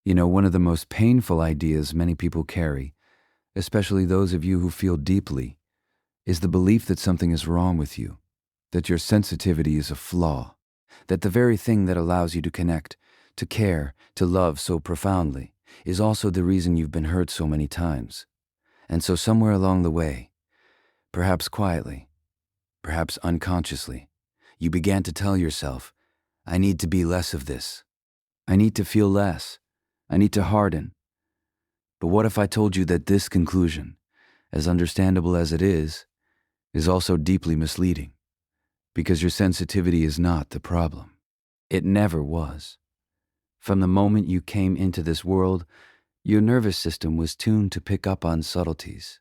One of the most painful ideas many people carry, especially those of you who feel deeply, is the belief that something is wrong with you, that your sensitivity is a flaw, that the very thing that allows you to connect, to care, to love so profoundly is also the reason you've been hurt so many times. And so somewhere along the way, perhaps quietly, perhaps unconsciously, you began to tell yourself, I need to be less of this. I need to feel less. I need to harden. But what if I told you that this conclusion, as understandable as it is also deeply misleading? Because your sensitivity is not the problem. It never was. From the moment you came into this world, your nervous system was tuned to pick up on subtleties,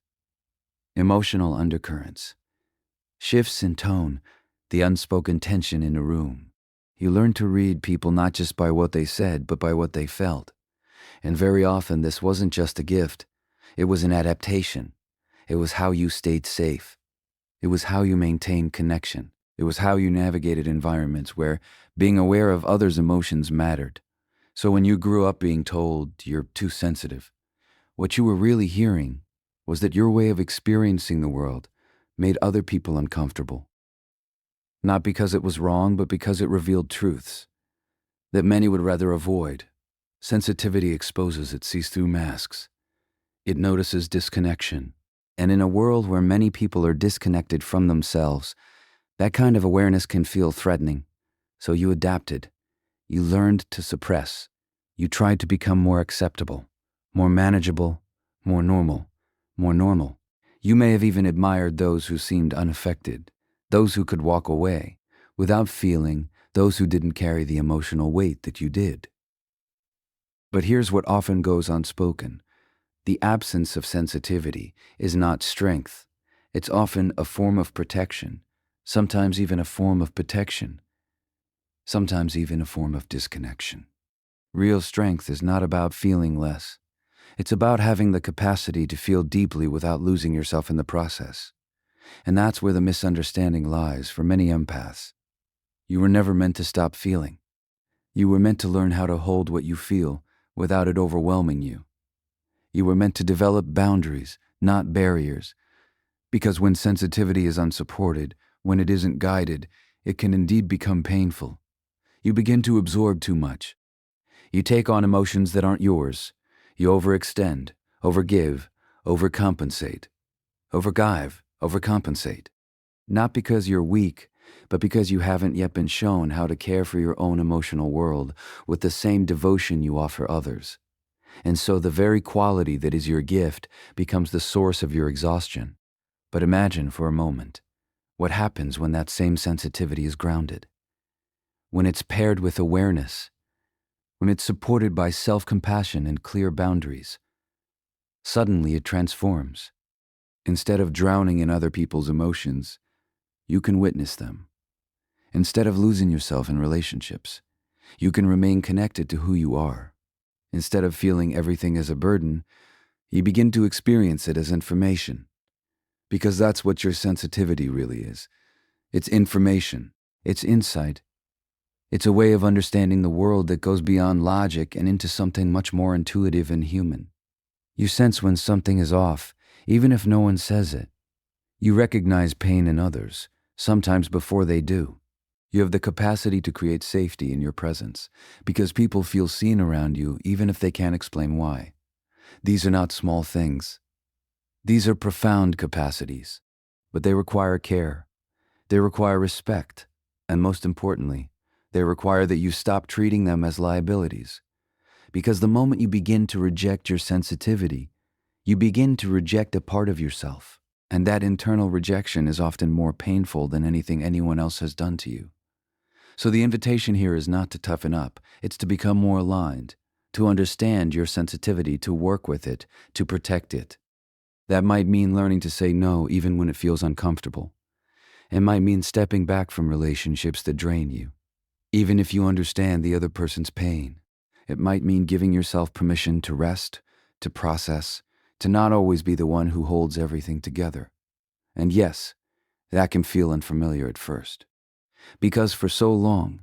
emotional undercurrents, shifts in tone, the unspoken tension in a room. You learned to read people not just by what they said, but by what they felt. And very often this wasn't just a gift. It was an adaptation. It was how you stayed safe. It was how you maintained connection. It was how you navigated environments where being aware of others' emotions mattered. So when you grew up being told you're too sensitive, what you were really hearing was that your way of experiencing the world made other people uncomfortable. Not because it was wrong, but because it revealed truths that many would rather avoid. Sensitivity exposes, it sees through masks. It notices disconnection. And in a world where many people are disconnected from themselves, that kind of awareness can feel threatening. So you adapted. You learned to suppress. You tried to become more acceptable, more manageable, more normal, more normal. You may have even admired those who seemed unaffected, those who could walk away without feeling, those who didn't carry the emotional weight that you did. But here's what often goes unspoken. The absence of sensitivity is not strength. It's often a form of protection, sometimes even a form of protection, sometimes even a form of disconnection. Real strength is not about feeling less. It's about having the capacity to feel deeply without losing yourself in the process. And that's where the misunderstanding lies for many empaths. You were never meant to stop feeling. You were meant to learn how to hold what you feel without it overwhelming you. You were meant to develop boundaries, not barriers. Because when sensitivity is unsupported, when it isn't guided, it can indeed become painful. You begin to absorb too much. You take on emotions that aren't yours. You overextend, overgive, overcompensate. Overcompensate. Not because you're weak, but because you haven't yet been shown how to care for your own emotional world with the same devotion you offer others. And so the very quality that is your gift becomes the source of your exhaustion. But imagine for a moment what happens when that same sensitivity is grounded. When it's paired with awareness, when it's supported by self-compassion and clear boundaries. Suddenly it transforms. Instead of drowning in other people's emotions, you can witness them. Instead of losing yourself in relationships, you can remain connected to who you are. Instead of feeling everything as a burden, you begin to experience it as information. Because that's what your sensitivity really is. It's information. It's insight. It's a way of understanding the world that goes beyond logic and into something much more intuitive and human. You sense when something is off, even if no one says it. You recognize pain in others, sometimes before they do. You have the capacity to create safety in your presence, because people feel seen around you even if they can't explain why. These are not small things. These are profound capacities, but they require care. They require respect, and most importantly, they require that you stop treating them as liabilities. Because the moment you begin to reject your sensitivity, you begin to reject a part of yourself, and that internal rejection is often more painful than anything anyone else has done to you. So the invitation here is not to toughen up, it's to become more aligned, to understand your sensitivity, to work with it, to protect it. That might mean learning to say no even when it feels uncomfortable. It might mean stepping back from relationships that drain you, even if you understand the other person's pain. It might mean giving yourself permission to rest, to process, to not always be the one who holds everything together. And yes, that can feel unfamiliar at first. Because for so long,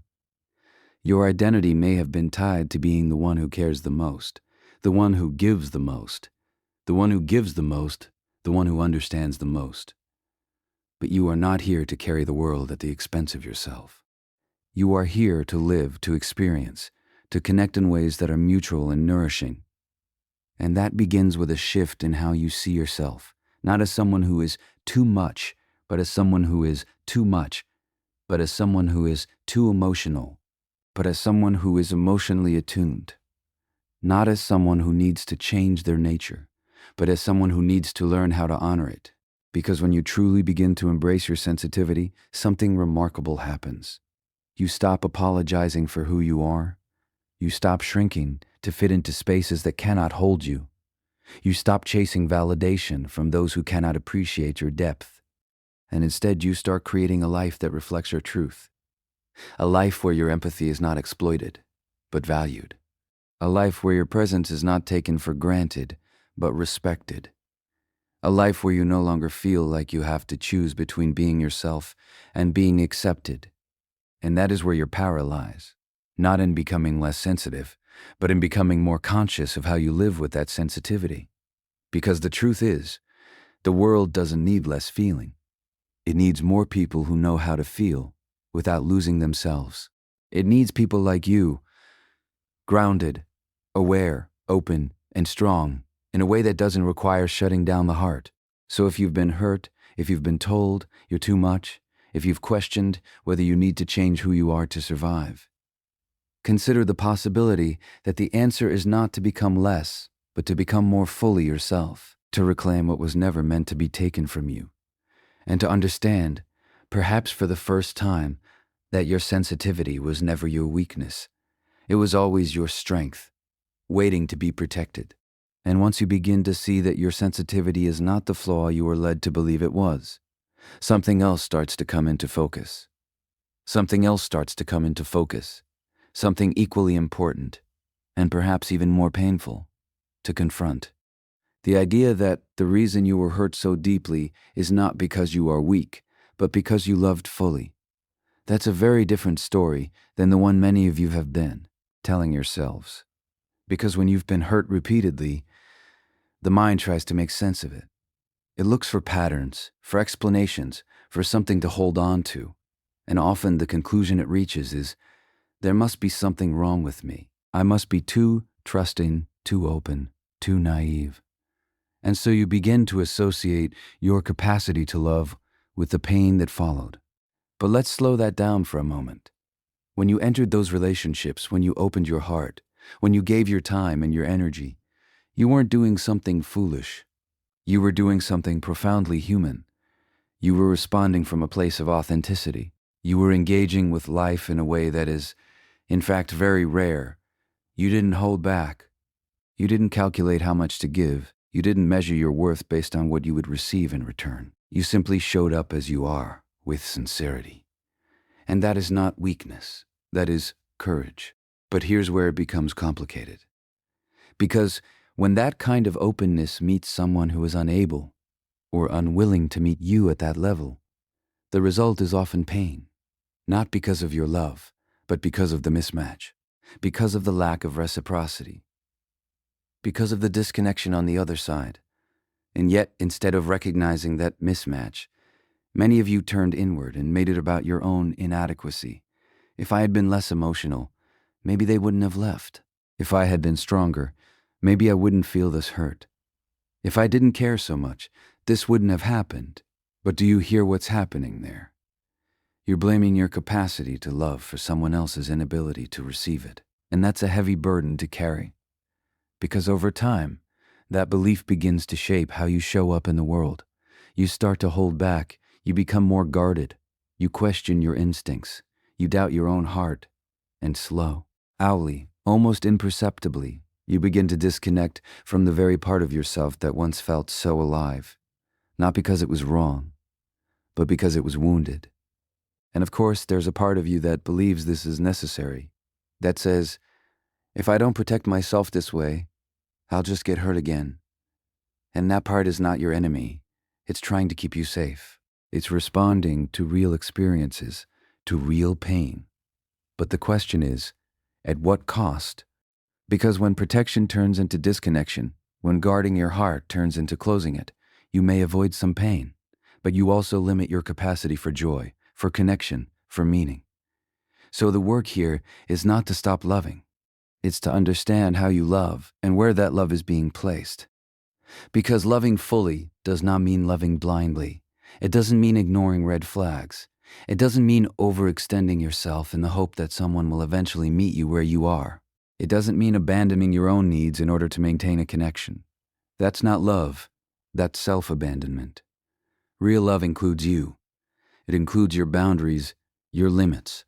Your identity may have been tied to being the one who cares the most, the one who gives the most, the one who gives the most, the one who understands the most. But you are not here to carry the world at the expense of yourself. You are here to live, to experience, to connect in ways that are mutual and nourishing. And that begins with a shift in how you see yourself, not as someone who is too much, but as someone who is too much, but as someone who is too emotional, but as someone who is emotionally attuned. Not as someone who needs to change their nature, but as someone who needs to learn how to honor it. Because when you truly begin to embrace your sensitivity, something remarkable happens. You stop apologizing for who you are. You stop shrinking to fit into spaces that cannot hold you. You stop chasing validation from those who cannot appreciate your depth. And instead you start creating a life that reflects your truth. A life where your empathy is not exploited, but valued. A life where your presence is not taken for granted, but respected. A life where you no longer feel like you have to choose between being yourself and being accepted. And that is where your power lies. Not in becoming less sensitive, but in becoming more conscious of how you live with that sensitivity. Because the truth is, the world doesn't need less feeling. It needs more people who know how to feel without losing themselves. It needs people like you, grounded, aware, open, and strong, in a way that doesn't require shutting down the heart. So if you've been hurt, if you've been told you're too much, if you've questioned whether you need to change who you are to survive, consider the possibility that the answer is not to become less, but to become more fully yourself, to reclaim what was never meant to be taken from you, and to understand, perhaps for the first time, that your sensitivity was never your weakness. It was always your strength, waiting to be protected. And once you begin to see that your sensitivity is not the flaw you were led to believe it was, something else starts to come into focus. Something else starts to come into focus. Something equally important, and perhaps even more painful, to confront. The idea that the reason you were hurt so deeply is not because you are weak, but because you loved fully. That's a very different story than the one many of you have been telling yourselves. Because when you've been hurt repeatedly, the mind tries to make sense of it. It looks for patterns, for explanations, for something to hold on to. And often the conclusion it reaches is, there must be something wrong with me. I must be too trusting, too open, too naive. And so you begin to associate your capacity to love with the pain that followed. But let's slow that down for a moment. When you entered those relationships, when you opened your heart, when you gave your time and your energy, you weren't doing something foolish. You were doing something profoundly human. You were responding from a place of authenticity. You were engaging with life in a way that is, in fact, very rare. You didn't hold back. You didn't calculate how much to give. You didn't measure your worth based on what you would receive in return. You simply showed up as you are, with sincerity. And that is not weakness. That is courage. But here's where it becomes complicated. Because when that kind of openness meets someone who is unable or unwilling to meet you at that level, the result is often pain. Not because of your love, but because of the mismatch, because of the lack of reciprocity, because of the disconnection on the other side. And yet, instead of recognizing that mismatch, many of you turned inward and made it about your own inadequacy. If I had been less emotional, maybe they wouldn't have left. If I had been stronger, maybe I wouldn't feel this hurt. If I didn't care so much, this wouldn't have happened. But do you hear what's happening there? You're blaming your capacity to love for someone else's inability to receive it. And that's a heavy burden to carry. Because over time, that belief begins to shape how you show up in the world. You start to hold back. You become more guarded. You question your instincts. You doubt your own heart. And slowly, almost imperceptibly, you begin to disconnect from the very part of yourself that once felt so alive. Not because it was wrong, but because it was wounded. And of course, there's a part of you that believes this is necessary, that says, if I don't protect myself this way, I'll just get hurt again. And that part is not your enemy. It's trying to keep you safe. It's responding to real experiences, to real pain. But the question is, at what cost? Because when protection turns into disconnection, when guarding your heart turns into closing it, you may avoid some pain, but you also limit your capacity for joy, for connection, for meaning. So the work here is not to stop loving. It's to understand how you love and where that love is being placed. Because loving fully does not mean loving blindly. It doesn't mean ignoring red flags. It doesn't mean overextending yourself in the hope that someone will eventually meet you where you are. It doesn't mean abandoning your own needs in order to maintain a connection. That's not love. That's self-abandonment. Real love includes you. It includes your boundaries, your limits,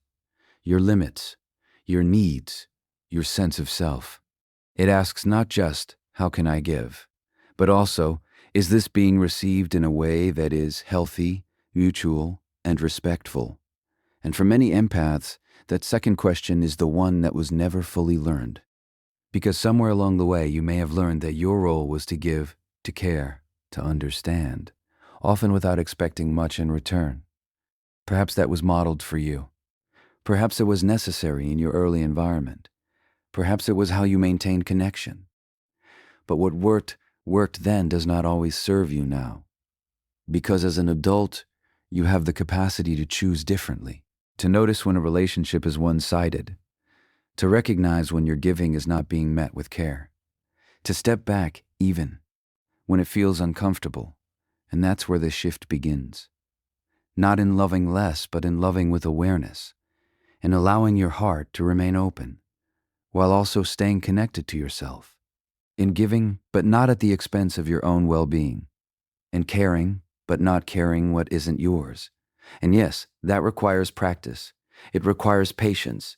your needs, your sense of self. It asks not just, how can I give? But also, is this being received in a way that is healthy, mutual, and respectful? And for many empaths, that second question is the one that was never fully learned. Because somewhere along the way, you may have learned that your role was to give, to care, to understand, often without expecting much in return. Perhaps that was modeled for you. Perhaps it was necessary in your early environment. Perhaps it was how you maintained connection. But what worked then does not always serve you now. Because as an adult, you have the capacity to choose differently, to notice when a relationship is one-sided, to recognize when your giving is not being met with care, to step back even when it feels uncomfortable, and that's where the shift begins. Not in loving less, but in loving with awareness, and allowing your heart to remain open, while also staying connected to yourself. In giving, but not at the expense of your own well-being. In caring, but not carrying what isn't yours. And yes, that requires practice. It requires patience.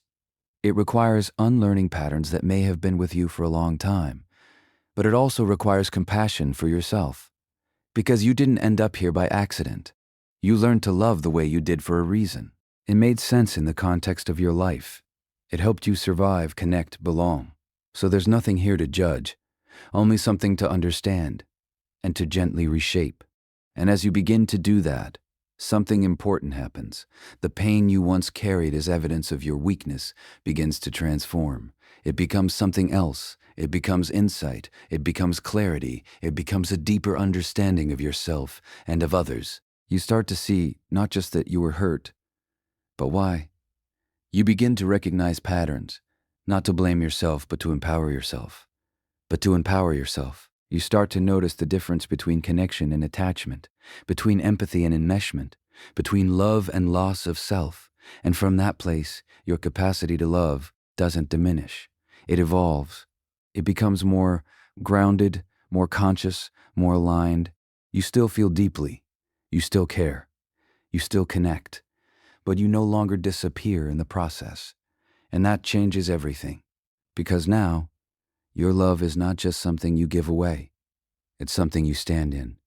It requires unlearning patterns that may have been with you for a long time. But it also requires compassion for yourself. Because you didn't end up here by accident. You learned to love the way you did for a reason. It made sense in the context of your life. It helped you survive, connect, belong. So there's nothing here to judge, only something to understand and to gently reshape. And as you begin to do that, something important happens. The pain you once carried as evidence of your weakness begins to transform. It becomes something else. It becomes insight. It becomes clarity. It becomes a deeper understanding of yourself and of others. You start to see not just that you were hurt, but why. You begin to recognize patterns, not to blame yourself, but to empower yourself. You start to notice the difference between connection and attachment, between empathy and enmeshment, between love and loss of self. And from that place, your capacity to love doesn't diminish. It evolves. It becomes more grounded, more conscious, more aligned. You still feel deeply. You still care. You still connect. But you no longer disappear in the process. And that changes everything. Because now, your love is not just something you give away. It's something you stand in.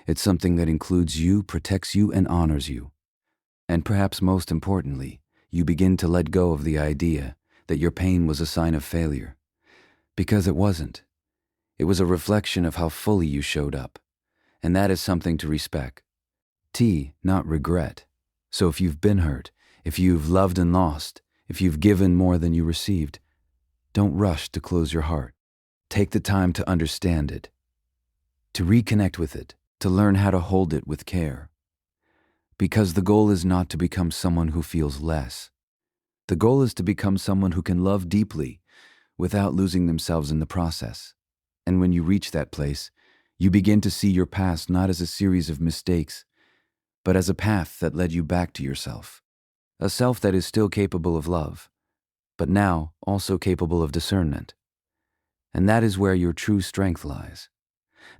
It's something that includes you, protects you, and honors you. And perhaps most importantly, you begin to let go of the idea that your pain was a sign of failure. Because it wasn't. It was a reflection of how fully you showed up. And that is something to respect. Not regret. So if you've been hurt, if you've loved and lost, if you've given more than you received, don't rush to close your heart. Take the time to understand it, to reconnect with it, to learn how to hold it with care. Because the goal is not to become someone who feels less. The goal is to become someone who can love deeply without losing themselves in the process. And when you reach that place, you begin to see your past not as a series of mistakes, but as a path that led you back to yourself. A self that is still capable of love, but now also capable of discernment. And that is where your true strength lies.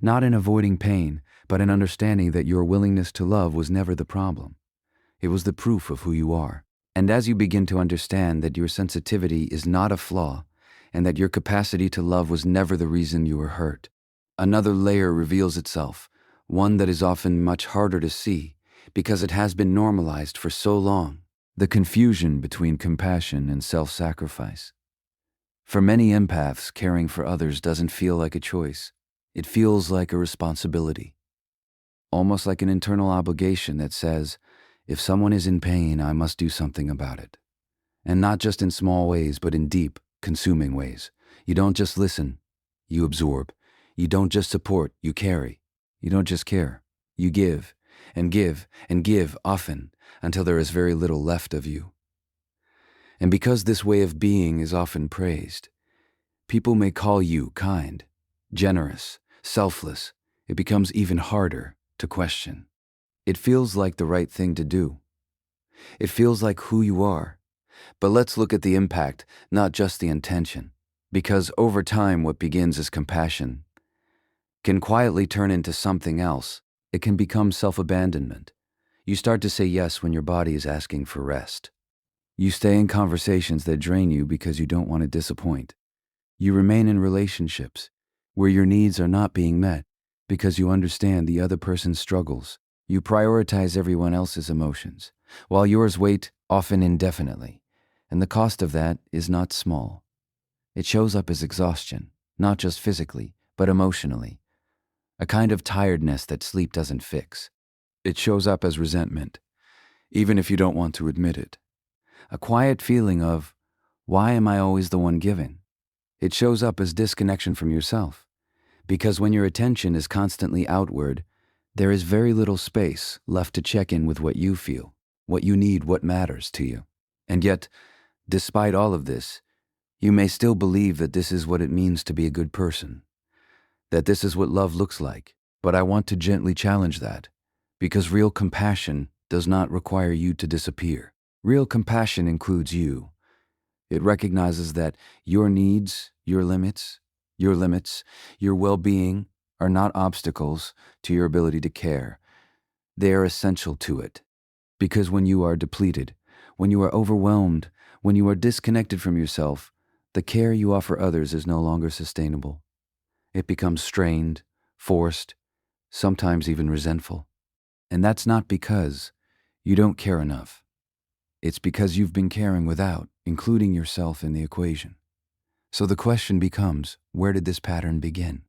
Not in avoiding pain, but in understanding that your willingness to love was never the problem. It was the proof of who you are. And as you begin to understand that your sensitivity is not a flaw, and that your capacity to love was never the reason you were hurt, another layer reveals itself, one that is often much harder to see, because it has been normalized for so long. The confusion between compassion and self-sacrifice. For many empaths, caring for others doesn't feel like a choice. It feels like a responsibility. Almost like an internal obligation that says, if someone is in pain, I must do something about it. And not just in small ways, but in deep, consuming ways. You don't just listen, you absorb. You don't just support, you carry. You don't just care, you give, and give, and give often, until there is very little left of you. And because this way of being is often praised, people may call you kind, generous, selfless. It becomes even harder to question. It feels like the right thing to do. It feels like who you are. But let's look at the impact, not just the intention. Because over time, what begins as compassion can quietly turn into something else. It can become self-abandonment. You start to say yes when your body is asking for rest. You stay in conversations that drain you because you don't want to disappoint. You remain in relationships where your needs are not being met because you understand the other person's struggles. You prioritize everyone else's emotions, while yours wait, often indefinitely. And the cost of that is not small. It shows up as exhaustion, not just physically, but emotionally. A kind of tiredness that sleep doesn't fix. It shows up as resentment, even if you don't want to admit it. A quiet feeling of, why am I always the one giving? It shows up as disconnection from yourself, because when your attention is constantly outward, there is very little space left to check in with what you feel, what you need, what matters to you. And yet, despite all of this, you may still believe that this is what it means to be a good person, that this is what love looks like. But I want to gently challenge that, because real compassion does not require you to disappear. Real compassion includes you. It recognizes that your needs, your limits, your well-being are not obstacles to your ability to care. They are essential to it. Because when you are depleted, when you are overwhelmed, when you are disconnected from yourself, the care you offer others is no longer sustainable. It becomes strained, forced, sometimes even resentful. And that's not because you don't care enough. It's because you've been caring without including yourself in the equation. So the question becomes, where did this pattern begin?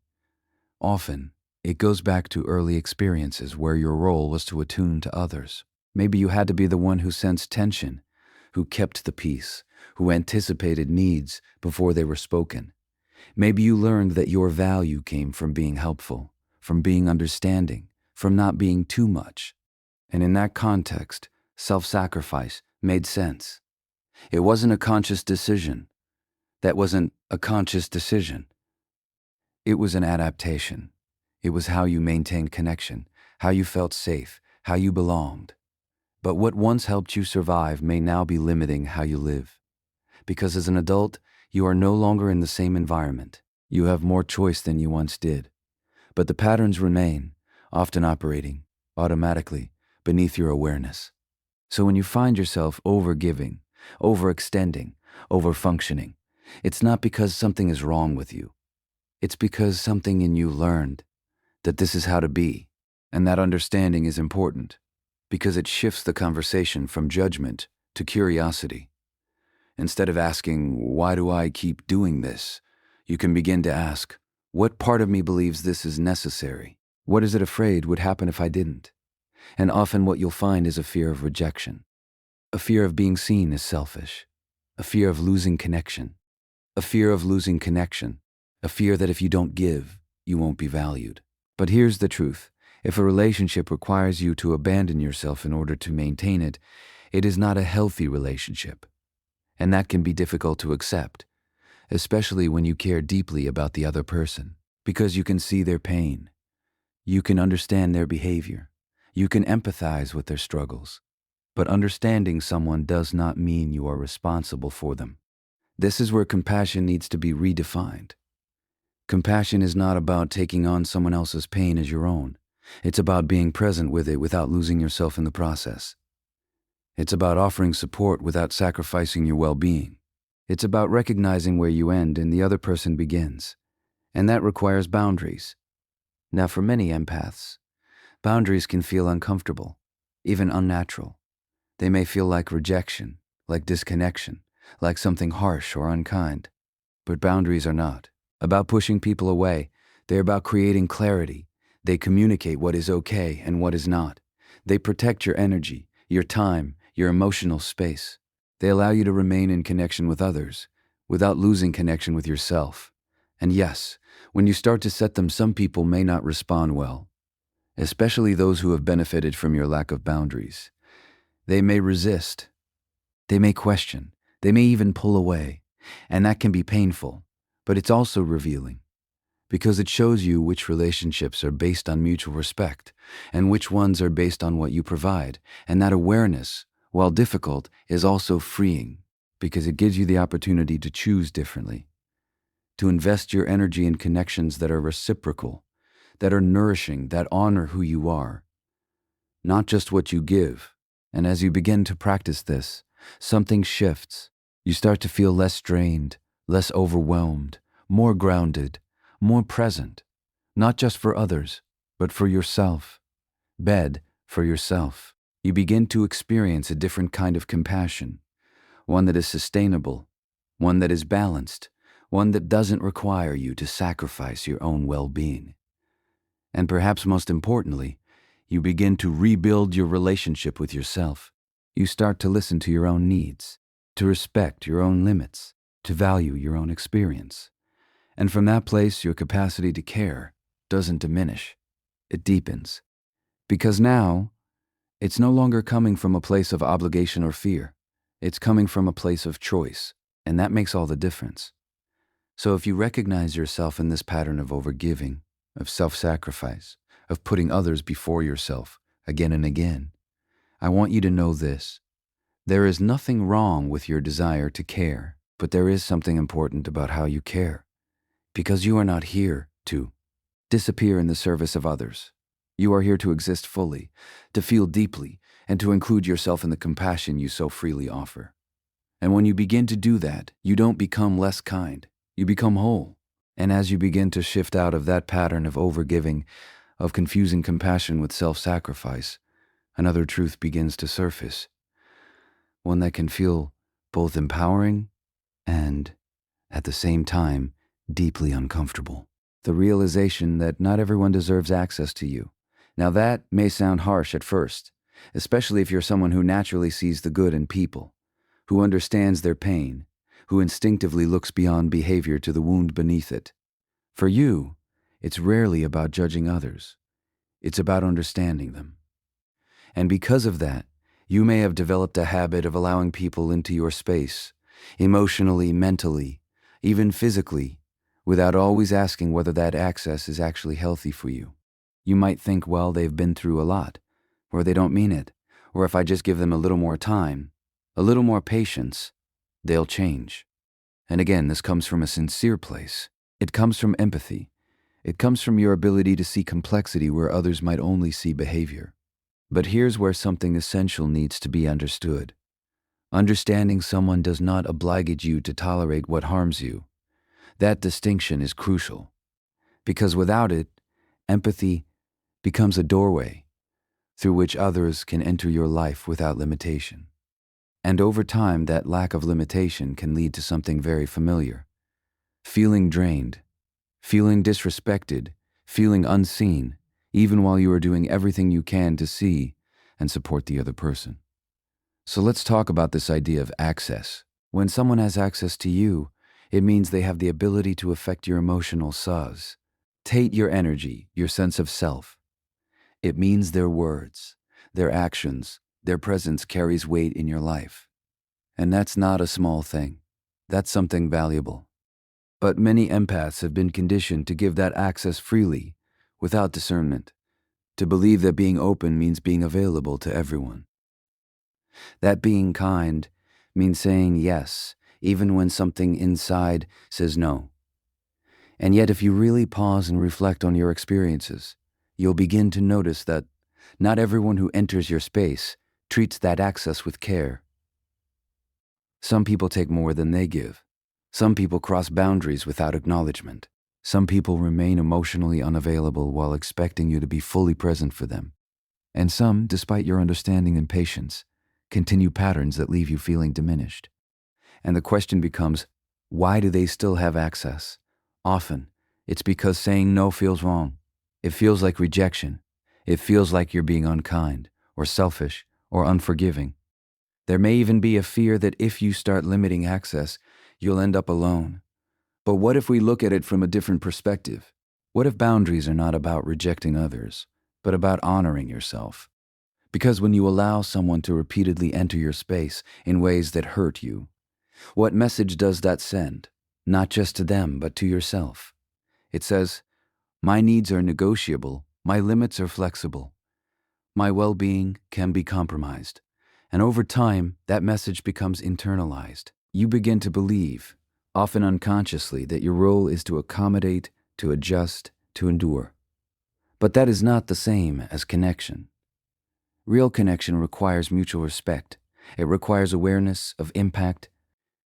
Often, it goes back to early experiences where your role was to attune to others. Maybe you had to be the one who sensed tension, who kept the peace, who anticipated needs before they were spoken. Maybe you learned that your value came from being helpful, from being understanding, from not being too much. And in that context, self-sacrifice made sense. It wasn't a conscious decision. That wasn't a conscious decision. It was an adaptation. It was how you maintained connection, how you felt safe, how you belonged. But what once helped you survive may now be limiting how you live. Because as an adult, you are no longer in the same environment. You have more choice than you once did. But the patterns remain, often operating, automatically, beneath your awareness. So when you find yourself overgiving, overextending, overfunctioning, it's not because something is wrong with you. It's because something in you learned that this is how to be. And that understanding is important because it shifts the conversation from judgment to curiosity. Instead of asking, why do I keep doing this? You can begin to ask, what part of me believes this is necessary? What is it afraid would happen if I didn't? And often what you'll find is a fear of rejection, a fear of being seen as selfish, a fear of losing connection, a fear of losing connection, a fear that if you don't give, you won't be valued. But here's the truth. If a relationship requires you to abandon yourself in order to maintain it, it is not a healthy relationship. And that can be difficult to accept, especially when you care deeply about the other person, because you can see their pain. You can understand their behavior. You can empathize with their struggles. But understanding someone does not mean you are responsible for them. This is where compassion needs to be redefined. Compassion is not about taking on someone else's pain as your own. It's about being present with it without losing yourself in the process. It's about offering support without sacrificing your well-being. It's about recognizing where you end and the other person begins. And that requires boundaries. Now, for many empaths, boundaries can feel uncomfortable, even unnatural. They may feel like rejection, like disconnection, like something harsh or unkind. But boundaries are not about pushing people away. They're about creating clarity. They communicate what is okay and what is not. They protect your energy, your time, your emotional space. They allow you to remain in connection with others without losing connection with yourself. And yes, when you start to set them, some people may not respond well, especially those who have benefited from your lack of boundaries. They may resist, they may question, they may even pull away, and that can be painful, but it's also revealing because it shows you which relationships are based on mutual respect and which ones are based on what you provide. And that awareness, while difficult, is also freeing because it gives you the opportunity to choose differently, to invest your energy in connections that are reciprocal, that are nourishing, that honor who you are, not just what you give. And as you begin to practice this, something shifts. You start to feel less drained, less overwhelmed, more grounded, more present, not just for others, but for yourself. For yourself. You begin to experience a different kind of compassion, one that is sustainable, one that is balanced, one that doesn't require you to sacrifice your own well-being. And perhaps most importantly, you begin to rebuild your relationship with yourself. You start to listen to your own needs, to respect your own limits, to value your own experience. And from that place, your capacity to care doesn't diminish, it deepens. Because now, it's no longer coming from a place of obligation or fear. It's coming from a place of choice, and that makes all the difference. So if you recognize yourself in this pattern of overgiving, of self-sacrifice, of putting others before yourself again and again, I want you to know this. There is nothing wrong with your desire to care, but there is something important about how you care. Because you are not here to disappear in the service of others. You are here to exist fully, to feel deeply, and to include yourself in the compassion you so freely offer. And when you begin to do that, you don't become less kind, you become whole. And as you begin to shift out of that pattern of overgiving, of confusing compassion with self-sacrifice, another truth begins to surface, one that can feel both empowering and, at the same time, deeply uncomfortable. The realization that not everyone deserves access to you. Now that may sound harsh at first, especially if you're someone who naturally sees the good in people, who understands their pain, who instinctively looks beyond behavior to the wound beneath it. For you, it's rarely about judging others. It's about understanding them. And because of that, you may have developed a habit of allowing people into your space, emotionally, mentally, even physically, without always asking whether that access is actually healthy for you. You might think, well, they've been through a lot, or they don't mean it, or if I just give them a little more time, a little more patience, they'll change. And again, this comes from a sincere place. It comes from empathy. It comes from your ability to see complexity where others might only see behavior. But here's where something essential needs to be understood. Understanding someone does not obligate you to tolerate what harms you. That distinction is crucial, because without it, empathy becomes a doorway through which others can enter your life without limitation. And over time, that lack of limitation can lead to something very familiar. Feeling drained, feeling disrespected, feeling unseen, even while you are doing everything you can to see and support the other person. So let's talk about this idea of access. When someone has access to you, it means they have the ability to affect your emotional SOS, taint your energy, your sense of self. It means their words, their actions, their presence carries weight in your life. And that's not a small thing. That's something valuable. But many empaths have been conditioned to give that access freely, without discernment, to believe that being open means being available to everyone. That being kind means saying yes, even when something inside says no. And yet, if you really pause and reflect on your experiences, you'll begin to notice that not everyone who enters your space treats that access with care. Some people take more than they give. Some people cross boundaries without acknowledgement. Some people remain emotionally unavailable while expecting you to be fully present for them. And some, despite your understanding and patience, continue patterns that leave you feeling diminished. And the question becomes, why do they still have access? Often, it's because saying no feels wrong. It feels like rejection. It feels like you're being unkind, or selfish, or unforgiving. There may even be a fear that if you start limiting access, you'll end up alone. But what if we look at it from a different perspective? What if boundaries are not about rejecting others, but about honoring yourself? Because when you allow someone to repeatedly enter your space in ways that hurt you, what message does that send? Not just to them, but to yourself. It says, my needs are negotiable, my limits are flexible, my well-being can be compromised. And over time, that message becomes internalized. You begin to believe, often unconsciously, that your role is to accommodate, to adjust, to endure. But that is not the same as connection. Real connection requires mutual respect. It requires awareness of impact.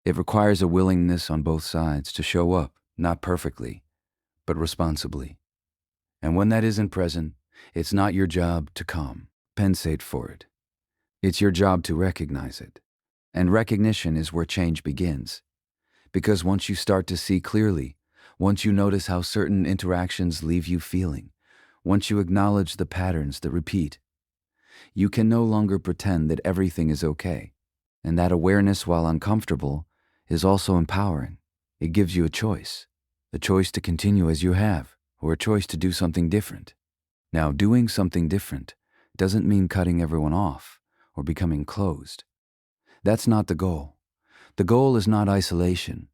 It requires a willingness on both sides to show up, not perfectly, but responsibly. And when that isn't present, it's not your job to compensate for it. It's your job to recognize it. And recognition is where change begins. Because once you start to see clearly, once you notice how certain interactions leave you feeling, once you acknowledge the patterns that repeat, you can no longer pretend that everything is okay. And that awareness, while uncomfortable, is also empowering. It gives you a choice to continue as you have, or a choice to do something different. Now, doing something different doesn't mean cutting everyone off or becoming closed. That's not the goal. The goal is not isolation.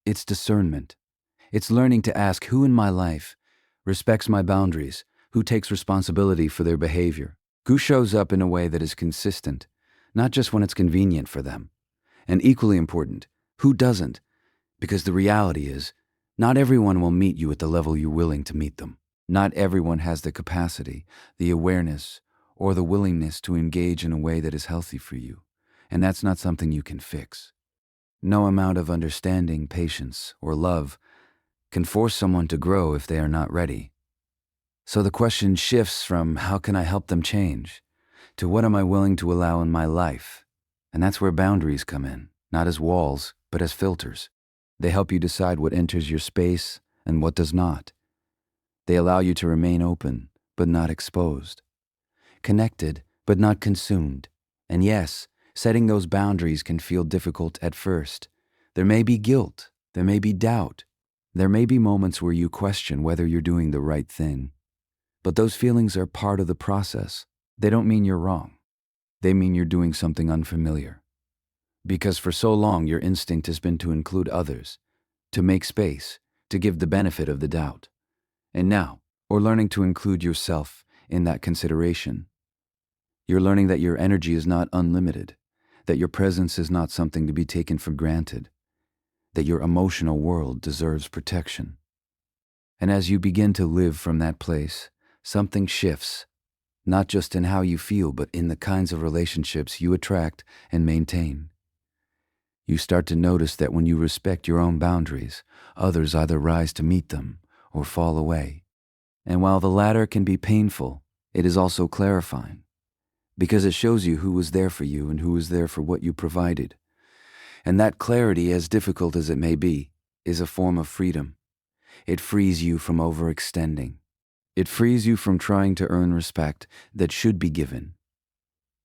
It's discernment. It's learning to ask who in my life respects my boundaries, who takes responsibility for their behavior, who shows up in a way that is consistent, not just when it's convenient for them. And equally important, who doesn't? Because the reality is, not everyone will meet you at the level you're willing to meet them. Not everyone has the capacity, the awareness, or the willingness to engage in a way that is healthy for you. And that's not something you can fix. No amount of understanding, patience, or love can force someone to grow if they are not ready. So the question shifts from how can I help them change to what am I willing to allow in my life? And that's where boundaries come in, not as walls, but as filters. They help you decide what enters your space and what does not. They allow you to remain open, but not exposed. Connected, but not consumed. And yes, setting those boundaries can feel difficult at first. There may be guilt. There may be doubt. There may be moments where you question whether you're doing the right thing. But those feelings are part of the process. They don't mean you're wrong. They mean you're doing something unfamiliar. Because for so long, your instinct has been to include others, to make space, to give the benefit of the doubt. And now, we're learning to include yourself in that consideration. You're learning that your energy is not unlimited, that your presence is not something to be taken for granted, that your emotional world deserves protection. And as you begin to live from that place, something shifts, not just in how you feel, but in the kinds of relationships you attract and maintain. You start to notice that when you respect your own boundaries, others either rise to meet them or fall away. And while the latter can be painful, it is also clarifying, because it shows you who was there for you and who was there for what you provided. And that clarity, as difficult as it may be, is a form of freedom. It frees you from overextending. It frees you from trying to earn respect that should be given.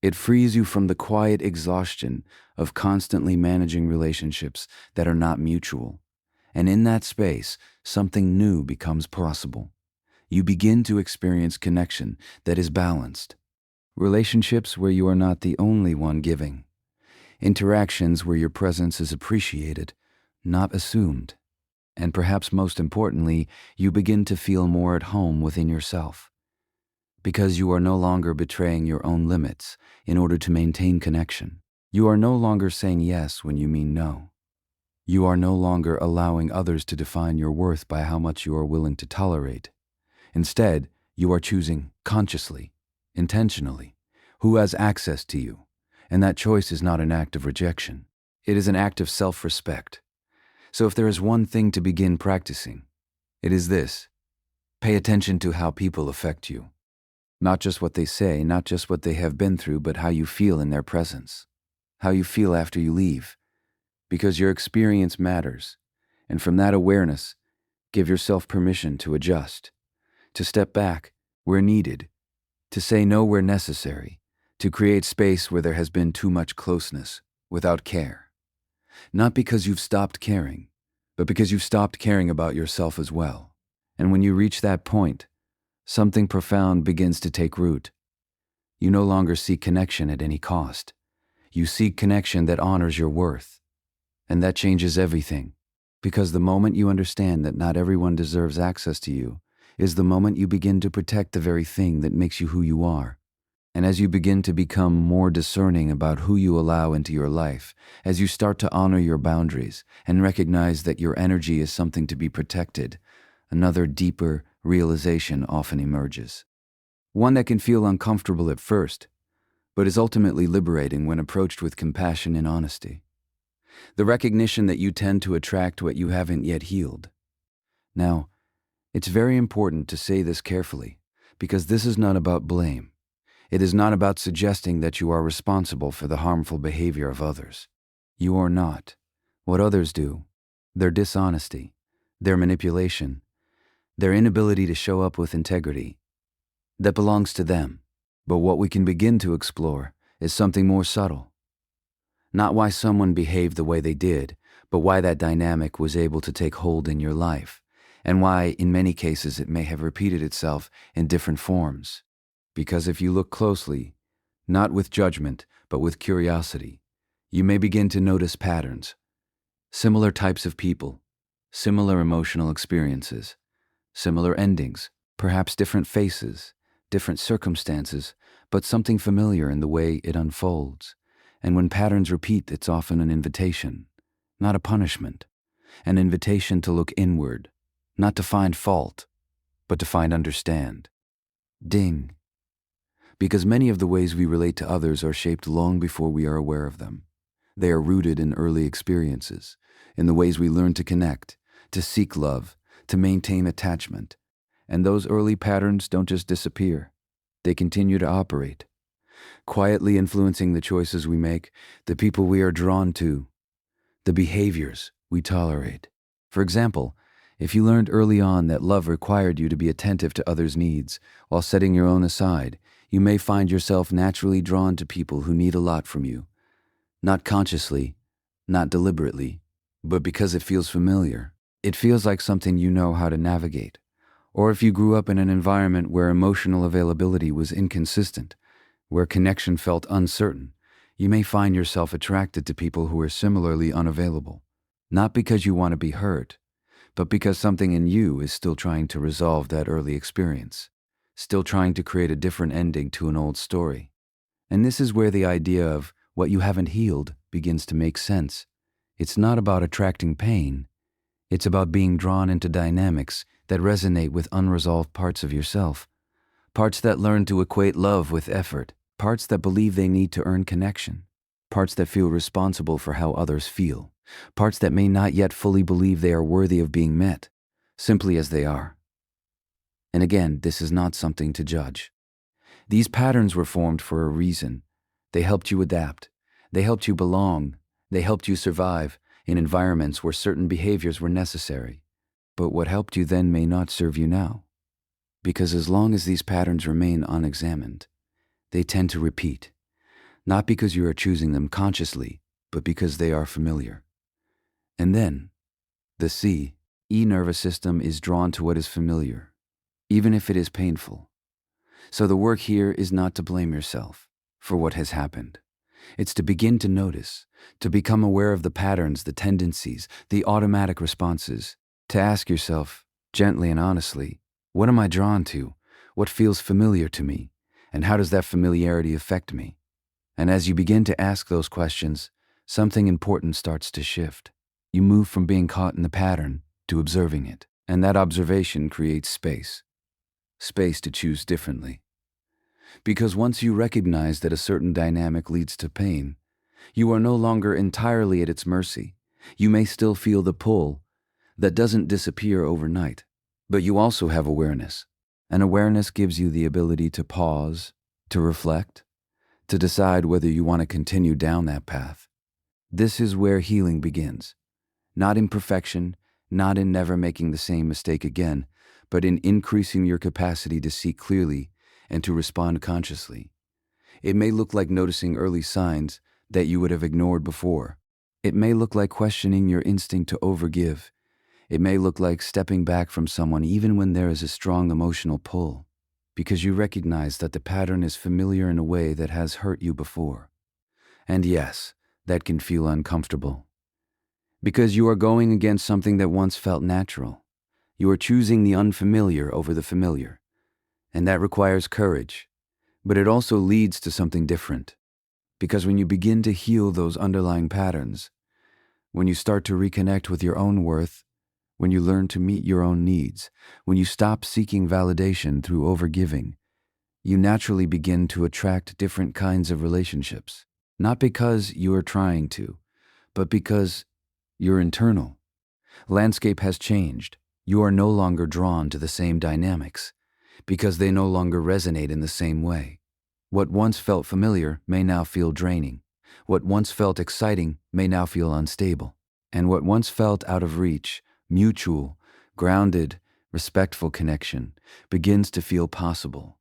It frees you from the quiet exhaustion of constantly managing relationships that are not mutual. And in that space, something new becomes possible. You begin to experience connection that is balanced. Relationships where you are not the only one giving. Interactions where your presence is appreciated, not assumed. And perhaps most importantly, you begin to feel more at home within yourself. Because you are no longer betraying your own limits in order to maintain connection. You are no longer saying yes when you mean no. You are no longer allowing others to define your worth by how much you are willing to tolerate. Instead, you are choosing consciously, intentionally, who has access to you. And that choice is not an act of rejection. It is an act of self-respect. So if there is one thing to begin practicing, it is this: pay attention to how people affect you. Not just what they say, not just what they have been through, but how you feel in their presence, how you feel after you leave, because your experience matters. And from that awareness, give yourself permission to adjust, to step back where needed, to say no where necessary, to create space where there has been too much closeness, without care. Not because you've stopped caring, but because you've stopped caring about yourself as well. And when you reach that point, something profound begins to take root. You no longer seek connection at any cost. You seek connection that honors your worth. And that changes everything. Because the moment you understand that not everyone deserves access to you is the moment you begin to protect the very thing that makes you who you are. And as you begin to become more discerning about who you allow into your life, as you start to honor your boundaries and recognize that your energy is something to be protected, another deeper realization often emerges. One that can feel uncomfortable at first, but is ultimately liberating when approached with compassion and honesty. The recognition that you tend to attract what you haven't yet healed. Now, it's very important to say this carefully, because this is not about blame. It is not about suggesting that you are responsible for the harmful behavior of others. You are not. What others do, their dishonesty, their manipulation, their inability to show up with integrity, that belongs to them. But what we can begin to explore is something more subtle. Not why someone behaved the way they did, but why that dynamic was able to take hold in your life, and why, in many cases, it may have repeated itself in different forms. Because if you look closely, not with judgment, but with curiosity, you may begin to notice patterns. Similar types of people, similar emotional experiences, similar endings, perhaps different faces, different circumstances, but something familiar in the way it unfolds. And when patterns repeat, it's often an invitation, not a punishment. An invitation to look inward, not to find fault, but to find understand. Ding. Because many of the ways we relate to others are shaped long before we are aware of them. They are rooted in early experiences, in the ways we learn to connect, to seek love, to maintain attachment. And those early patterns don't just disappear. They continue to operate, quietly influencing the choices we make, the people we are drawn to, the behaviors we tolerate. For example, if you learned early on that love required you to be attentive to others' needs while setting your own aside, you may find yourself naturally drawn to people who need a lot from you. Not consciously, not deliberately, but because it feels familiar. It feels like something you know how to navigate. Or if you grew up in an environment where emotional availability was inconsistent, where connection felt uncertain, you may find yourself attracted to people who are similarly unavailable. Not because you want to be hurt, but because something in you is still trying to resolve that early experience, still trying to create a different ending to an old story. And this is where the idea of what you haven't healed begins to make sense. It's not about attracting pain. It's about being drawn into dynamics that resonate with unresolved parts of yourself. Parts that learn to equate love with effort. Parts that believe they need to earn connection. Parts that feel responsible for how others feel. Parts that may not yet fully believe they are worthy of being met, simply as they are. And again, this is not something to judge. These patterns were formed for a reason. They helped you adapt. They helped you belong. They helped you survive in environments where certain behaviors were necessary. But what helped you then may not serve you now. Because as long as these patterns remain unexamined, they tend to repeat. Not because you are choosing them consciously, but because they are familiar. And then, the C-E nervous system is drawn to what is familiar, even if it is painful. So the work here is not to blame yourself for what has happened. It's to begin to notice, to become aware of the patterns, the tendencies, the automatic responses, to ask yourself, gently and honestly, what am I drawn to? What feels familiar to me? And how does that familiarity affect me? And as you begin to ask those questions, something important starts to shift. You move from being caught in the pattern to observing it. And that observation creates space. Space to choose differently. Because once you recognize that a certain dynamic leads to pain, you are no longer entirely at its mercy. You may still feel the pull that doesn't disappear overnight, but you also have awareness. And awareness gives you the ability to pause, to reflect, to decide whether you want to continue down that path. This is where healing begins. Not in perfection, not in never making the same mistake again, but in increasing your capacity to see clearly and to respond consciously. It may look like noticing early signs that you would have ignored before. It may look like questioning your instinct to overgive. It may look like stepping back from someone even when there is a strong emotional pull, because you recognize that the pattern is familiar in a way that has hurt you before. And yes, that can feel uncomfortable, because you are going against something that once felt natural. You are choosing the unfamiliar over the familiar, and that requires courage. But it also leads to something different, because when you begin to heal those underlying patterns, when you start to reconnect with your own worth, when you learn to meet your own needs, when you stop seeking validation through overgiving, you naturally begin to attract different kinds of relationships. Not because you are trying to, but because your internal landscape has changed. You are no longer drawn to the same dynamics, because they no longer resonate in the same way. What once felt familiar may now feel draining. What once felt exciting may now feel unstable. And what once felt out of reach, mutual, grounded, respectful connection begins to feel possible.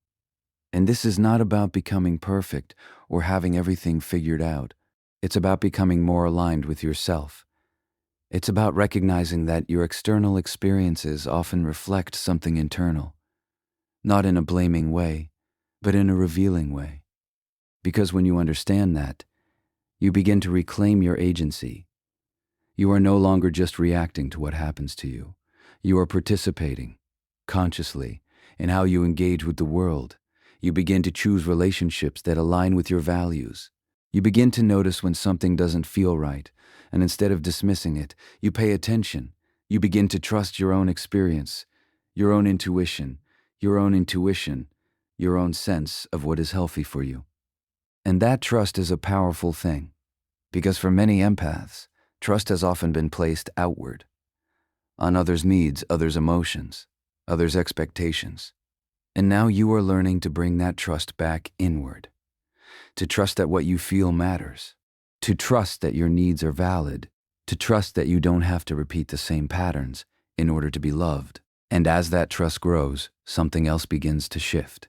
And this is not about becoming perfect or having everything figured out. It's about becoming more aligned with yourself. It's about recognizing that your external experiences often reflect something internal, not in a blaming way, but in a revealing way. Because when you understand that, you begin to reclaim your agency. You are no longer just reacting to what happens to you. You are participating, consciously, in how you engage with the world. You begin to choose relationships that align with your values. You begin to notice when something doesn't feel right, and instead of dismissing it, you pay attention. You begin to trust your own experience, your own intuition, your own sense of what is healthy for you. And that trust is a powerful thing, because for many empaths, trust has often been placed outward, on others' needs, others' emotions, others' expectations. And now you are learning to bring that trust back inward, to trust that what you feel matters, to trust that your needs are valid, to trust that you don't have to repeat the same patterns in order to be loved. And as that trust grows, something else begins to shift.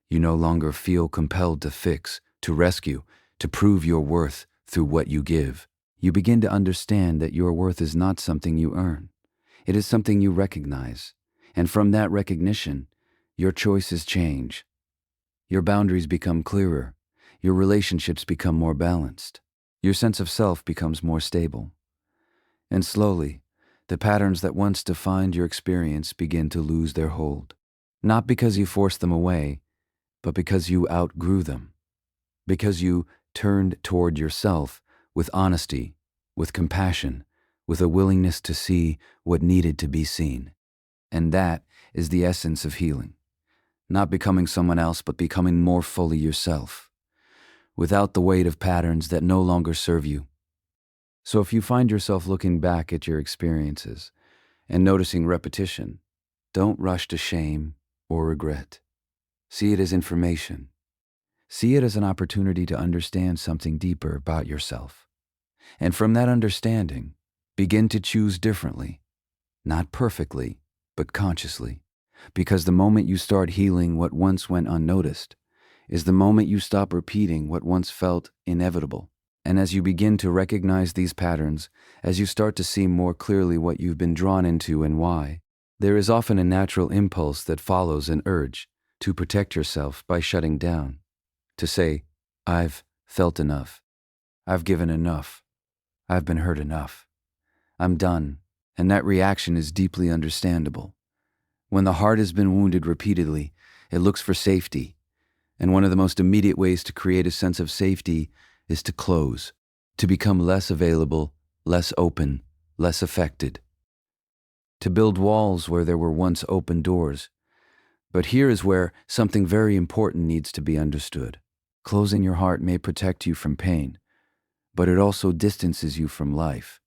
You no longer feel compelled to fix, to rescue, to prove your worth through what you give. You begin to understand that your worth is not something you earn. It is something you recognize. And from that recognition, your choices change. Your boundaries become clearer. Your relationships become more balanced. Your sense of self becomes more stable. And slowly, the patterns that once defined your experience begin to lose their hold. Not because you forced them away, but because you outgrew them. Because you turned toward yourself with honesty, with compassion, with a willingness to see what needed to be seen. And that is the essence of healing. Not becoming someone else, but becoming more fully yourself, without the weight of patterns that no longer serve you. So if you find yourself looking back at your experiences and noticing repetition, don't rush to shame or regret. See it as information. See it as an opportunity to understand something deeper about yourself. And from that understanding, begin to choose differently, not perfectly, but consciously. Because the moment you start healing what once went unnoticed is the moment you stop repeating what once felt inevitable. And as you begin to recognize these patterns, as you start to see more clearly what you've been drawn into and why, there is often a natural impulse that follows an urge to protect yourself by shutting down, to say, I've felt enough, I've given enough, I've been hurt enough, I'm done. And that reaction is deeply understandable. When the heart has been wounded repeatedly, it looks for safety. And one of the most immediate ways to create a sense of safety is to close, to become less available, less open, less affected, to build walls where there were once open doors. But here is where something very important needs to be understood. Closing your heart may protect you from pain, but it also distances you from life,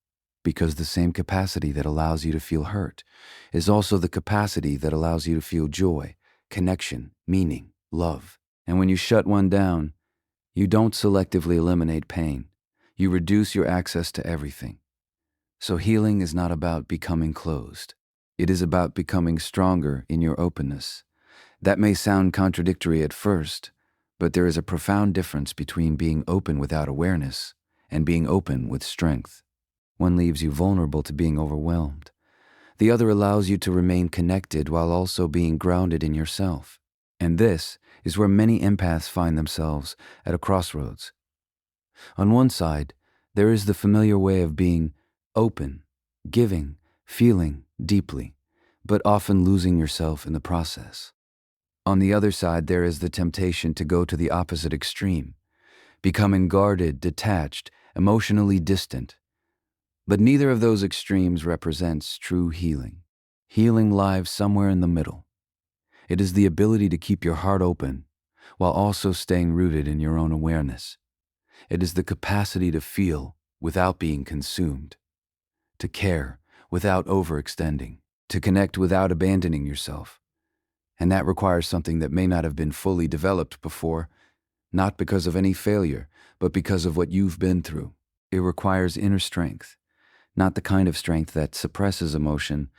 because the same capacity that allows you to feel hurt is also the capacity that allows you to feel joy, connection, meaning, love. And when you shut one down, you don't selectively eliminate pain. You reduce your access to everything. So healing is not about becoming closed. It is about becoming stronger in your openness. That may sound contradictory at first, But there is a profound difference between being open without awareness and being open with strength. One leaves you vulnerable to being overwhelmed. The other allows you to remain connected while also being grounded in yourself. And this is where many empaths find themselves at a crossroads. On one side, there is the familiar way of being open, giving, feeling deeply, but often losing yourself in the process. On the other side, there is the temptation to go to the opposite extreme, becoming guarded, detached, emotionally distant. But neither of those extremes represents true healing. Healing lies somewhere in the middle. It is the ability to keep your heart open while also staying rooted in your own awareness. It is the capacity to feel without being consumed, to care without overextending, to connect without abandoning yourself. And that requires something that may not have been fully developed before, not because of any failure, but because of what you've been through. It requires inner strength, not the kind of strength that suppresses emotion,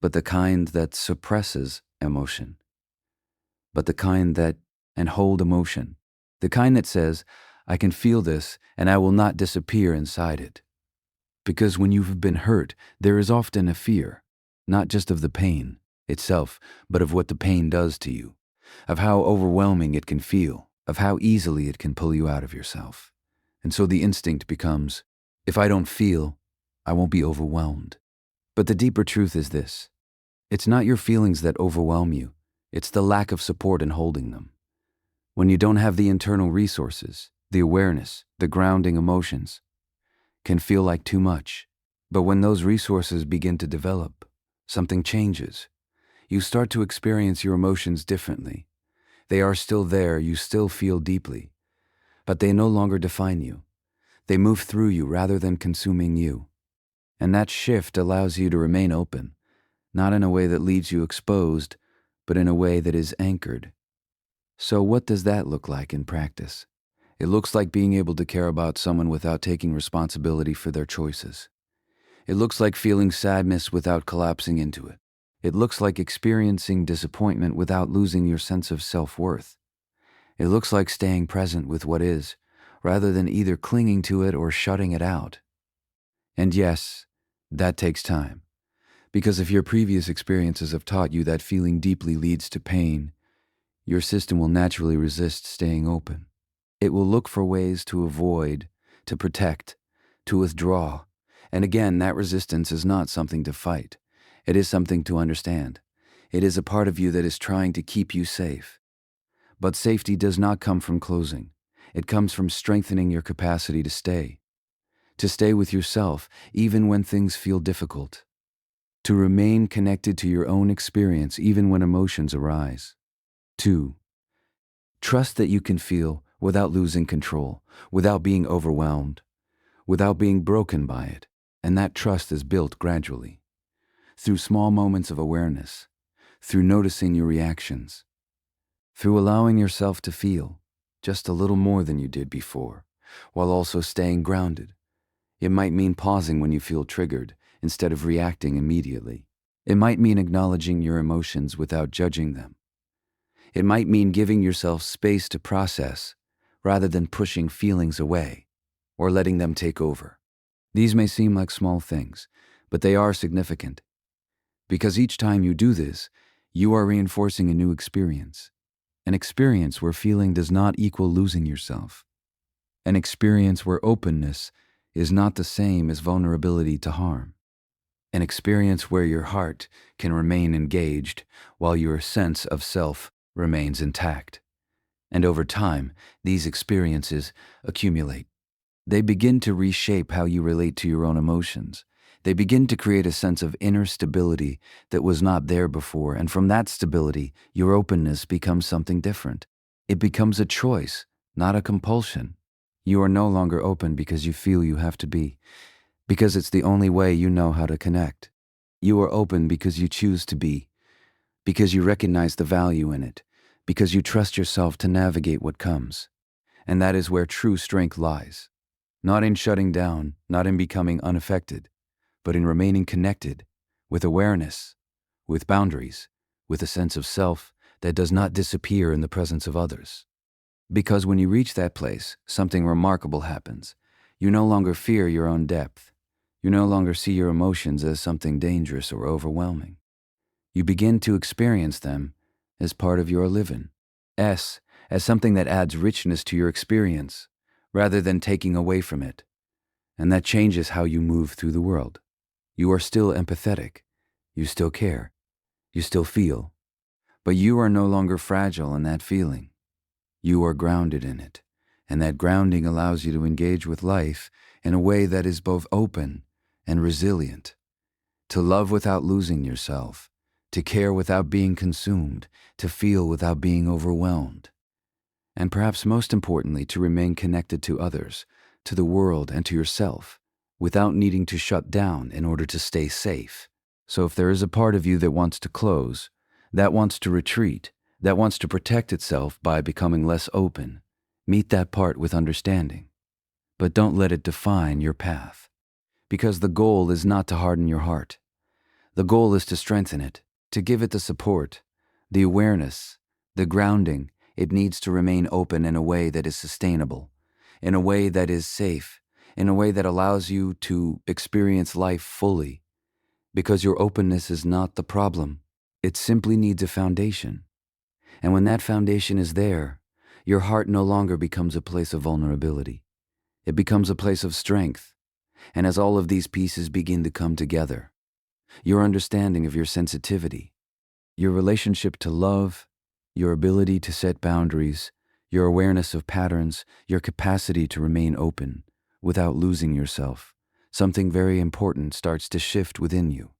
but the kind that suppresses emotion. But the kind that, and hold emotion. The kind that says, I can feel this and I will not disappear inside it. Because when you've been hurt, there is often a fear, not just of the pain itself, but of what the pain does to you, of how overwhelming it can feel, of how easily it can pull you out of yourself. And so the instinct becomes, if I don't feel, I won't be overwhelmed. But the deeper truth is this. It's not your feelings that overwhelm you. It's the lack of support in holding them. When you don't have the internal resources, the awareness, the grounding emotions, can feel like too much. But when those resources begin to develop, something changes. You start to experience your emotions differently. They are still there, you still feel deeply, but they no longer define you. They move through you rather than consuming you. And that shift allows you to remain open, not in a way that leaves you exposed, but in a way that is anchored. So what does that look like in practice? It looks like being able to care about someone without taking responsibility for their choices. It looks like feeling sadness without collapsing into it. It looks like experiencing disappointment without losing your sense of self-worth. It looks like staying present with what is, rather than either clinging to it or shutting it out. And yes, that takes time. Because if your previous experiences have taught you that feeling deeply leads to pain, your system will naturally resist staying open. It will look for ways to avoid, to protect, to withdraw. And again, that resistance is not something to fight. It is something to understand. It is a part of you that is trying to keep you safe. But safety does not come from closing. It comes from strengthening your capacity to stay with yourself even when things feel difficult, to remain connected to your own experience even when emotions arise. 2. Trust that you can feel without losing control, without being overwhelmed, without being broken by it. And that trust is built gradually, through small moments of awareness, through noticing your reactions, through allowing yourself to feel just a little more than you did before, while also staying grounded. It might mean pausing when you feel triggered instead of reacting immediately. It might mean acknowledging your emotions without judging them. It might mean giving yourself space to process rather than pushing feelings away or letting them take over. These may seem like small things, but they are significant. Because each time you do this, you are reinforcing a new experience. An experience where feeling does not equal losing yourself. An experience where openness is not the same as vulnerability to harm. An experience where your heart can remain engaged while your sense of self remains intact. And over time, these experiences accumulate. They begin to reshape how you relate to your own emotions. They begin to create a sense of inner stability that was not there before, and from that stability, your openness becomes something different. It becomes a choice, not a compulsion. You are no longer open because you feel you have to be, because it's the only way you know how to connect. You are open because you choose to be, because you recognize the value in it, because you trust yourself to navigate what comes. And that is where true strength lies. Not in shutting down, not in becoming unaffected, but in remaining connected, with awareness, with boundaries, with a sense of self that does not disappear in the presence of others. Because when you reach that place, something remarkable happens. You no longer fear your own depth. You no longer see your emotions as something dangerous or overwhelming. You begin to experience them as part of your living. As something that adds richness to your experience, rather than taking away from it. And that changes how you move through the world. You are still empathetic. You still care. You still feel. But you are no longer fragile in that feeling. You are grounded in it. And that grounding allows you to engage with life in a way that is both open and resilient. To love without losing yourself. To care without being consumed. To feel without being overwhelmed. And perhaps most importantly, to remain connected to others, to the world and to yourself, without needing to shut down in order to stay safe. So if there is a part of you that wants to close, that wants to retreat, that wants to protect itself by becoming less open, meet that part with understanding. But don't let it define your path. Because the goal is not to harden your heart. The goal is to strengthen it, to give it the support, the awareness, the grounding it needs to remain open in a way that is sustainable, in a way that is safe, in a way that allows you to experience life fully. Because your openness is not the problem. It simply needs a foundation. And when that foundation is there, your heart no longer becomes a place of vulnerability. It becomes a place of strength. And as all of these pieces begin to come together, your understanding of your sensitivity, your relationship to love, your ability to set boundaries, your awareness of patterns, your capacity to remain open without losing yourself, something very important starts to shift within you.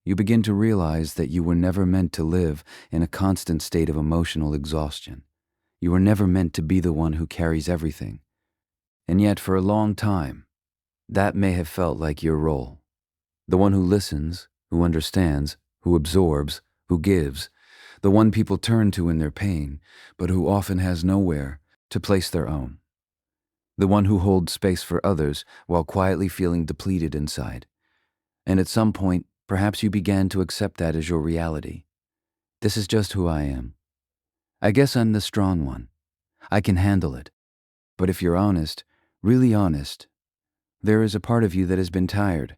You begin to realize that you were never meant to live in a constant state of emotional exhaustion. You were never meant to be the one who carries everything. And yet, for a long time, that may have felt like your role. The one who listens, who understands, who absorbs, who gives, the one people turn to in their pain, but who often has nowhere to place their own. The one who holds space for others while quietly feeling depleted inside. And at some point, perhaps you began to accept that as your reality. This is just who I am. I guess I'm the strong one. I can handle it. But if you're honest, really honest, there is a part of you that has been tired.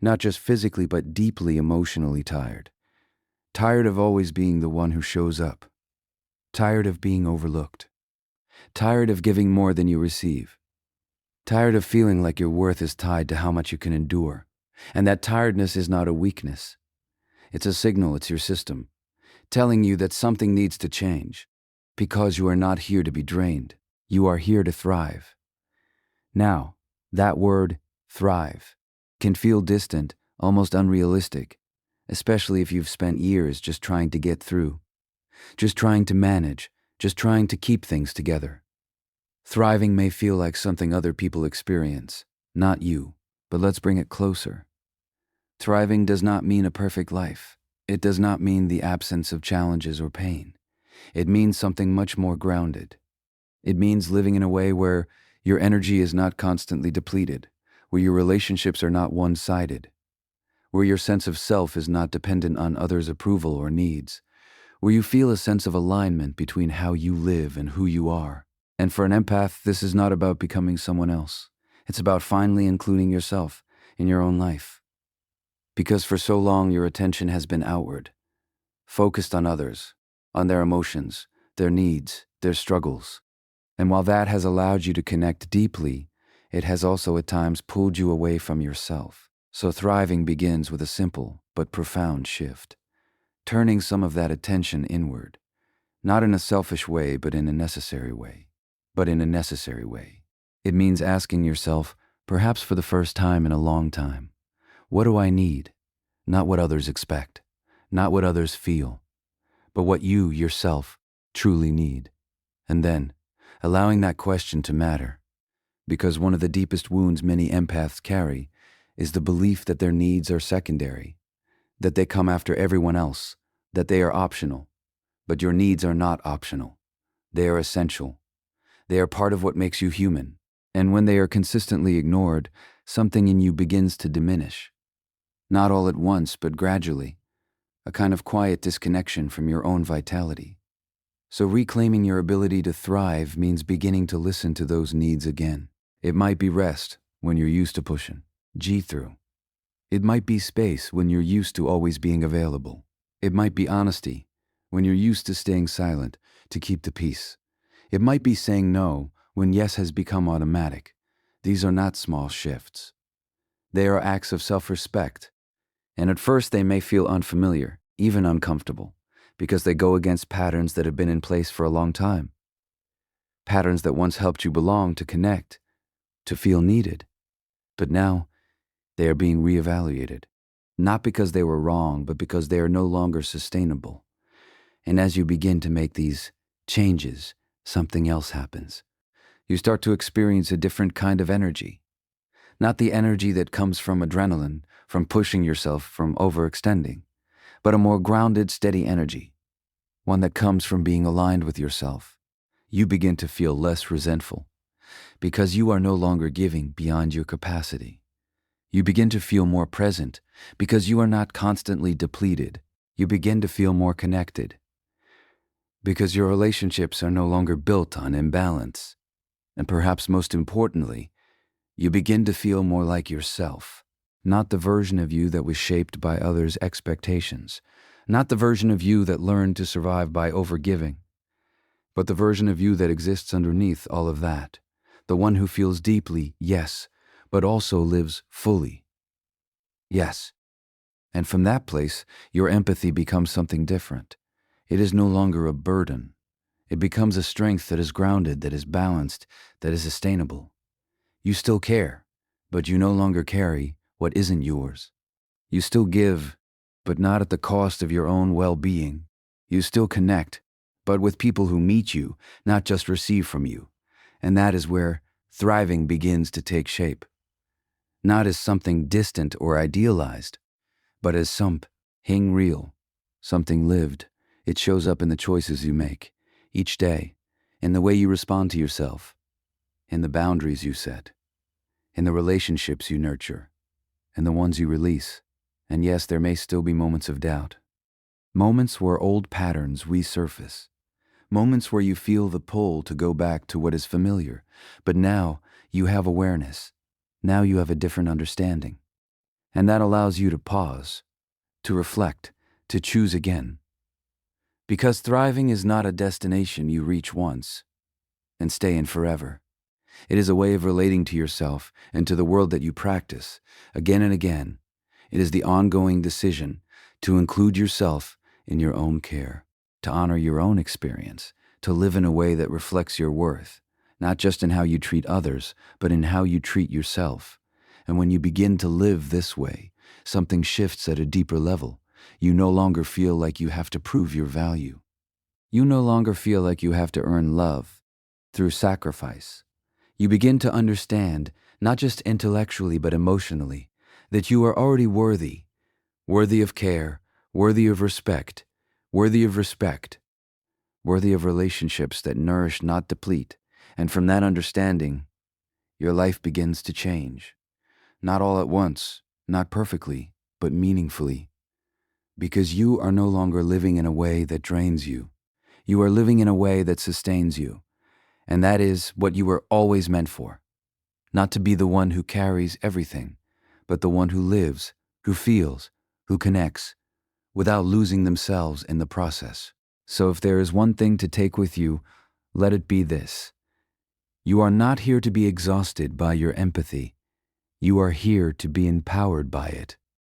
Not just physically, but deeply emotionally tired. Tired of always being the one who shows up. Tired of being overlooked. Tired of giving more than you receive. Tired of feeling like your worth is tied to how much you can endure. And that tiredness is not a weakness. It's a signal, it's your system, telling you that something needs to change. Because you are not here to be drained. You are here to thrive. Now, that word, thrive, can feel distant, almost unrealistic, especially if you've spent years just trying to get through, just trying to manage, just trying to keep things together. Thriving may feel like something other people experience, not you, but let's bring it closer. Thriving does not mean a perfect life. It does not mean the absence of challenges or pain. It means something much more grounded. It means living in a way where your energy is not constantly depleted, where your relationships are not one-sided, where your sense of self is not dependent on others' approval or needs, where you feel a sense of alignment between how you live and who you are. And for an empath, this is not about becoming someone else. It's about finally including yourself in your own life. Because for so long, your attention has been outward, focused on others, on their emotions, their needs, their struggles. And while that has allowed you to connect deeply, it has also at times pulled you away from yourself. So thriving begins with a simple but profound shift, turning some of that attention inward, not in a selfish way, but in a necessary way. It means asking yourself, perhaps for the first time in a long time, what do I need? Not what others expect, not what others feel, but what you, yourself, truly need. And then, allowing that question to matter, because one of the deepest wounds many empaths carry is the belief that their needs are secondary, that they come after everyone else, that they are optional. But your needs are not optional. They are essential. They are part of what makes you human. And when they are consistently ignored, something in you begins to diminish. Not all at once, but gradually. A kind of quiet disconnection from your own vitality. So reclaiming your ability to thrive means beginning to listen to those needs again. It might be rest when you're used to pushing G through. It might be space when you're used to always being available. It might be honesty when you're used to staying silent to keep the peace. It might be saying no when yes has become automatic. These are not small shifts. They are acts of self-respect. And at first they may feel unfamiliar, even uncomfortable, because they go against patterns that have been in place for a long time. Patterns that once helped you belong, to connect, to feel needed. But now, they are being reevaluated. Not because they were wrong, but because they are no longer sustainable. And as you begin to make these changes, something else happens. You start to experience a different kind of energy. Not the energy that comes from adrenaline, from pushing yourself, from overextending, but a more grounded, steady energy. One that comes from being aligned with yourself. You begin to feel less resentful because you are no longer giving beyond your capacity. You begin to feel more present because you are not constantly depleted. You begin to feel more connected because your relationships are no longer built on imbalance. And perhaps most importantly, you begin to feel more like yourself, not the version of you that was shaped by others' expectations, not the version of you that learned to survive by overgiving, but the version of you that exists underneath all of that, the one who feels deeply, yes, but also lives fully. Yes. And from that place, your empathy becomes something different. It is no longer a burden. It becomes a strength that is grounded, that is balanced, that is sustainable. You still care, but you no longer carry what isn't yours. You still give, but not at the cost of your own well-being. You still connect, but with people who meet you, not just receive from you. And that is where thriving begins to take shape. Not as something distant or idealized, but as something real, something lived. It shows up in the choices you make each day, in the way you respond to yourself, in the boundaries you set, in the relationships you nurture, and the ones you release. And yes, there may still be moments of doubt. Moments where old patterns resurface. Moments where you feel the pull to go back to what is familiar. But now you have awareness. Now you have a different understanding. And that allows you to pause, to reflect, to choose again. Because thriving is not a destination you reach once and stay in forever. It is a way of relating to yourself and to the world that you practice again and again. It is the ongoing decision to include yourself in your own care, to honor your own experience, to live in a way that reflects your worth, not just in how you treat others, but in how you treat yourself. And when you begin to live this way, something shifts at a deeper level. You no longer feel like you have to prove your value. You no longer feel like you have to earn love through sacrifice. You begin to understand, not just intellectually but emotionally, that you are already worthy of care, worthy of respect, worthy of respect, worthy of relationships that nourish, not deplete. And from that understanding, your life begins to change. Not all at once, not perfectly, but meaningfully. Because you are no longer living in a way that drains you. You are living in a way that sustains you. And that is what you were always meant for. Not to be the one who carries everything, but the one who lives, who feels, who connects, without losing themselves in the process. So if there is one thing to take with you, let it be this. You are not here to be exhausted by your empathy. You are here to be empowered by it.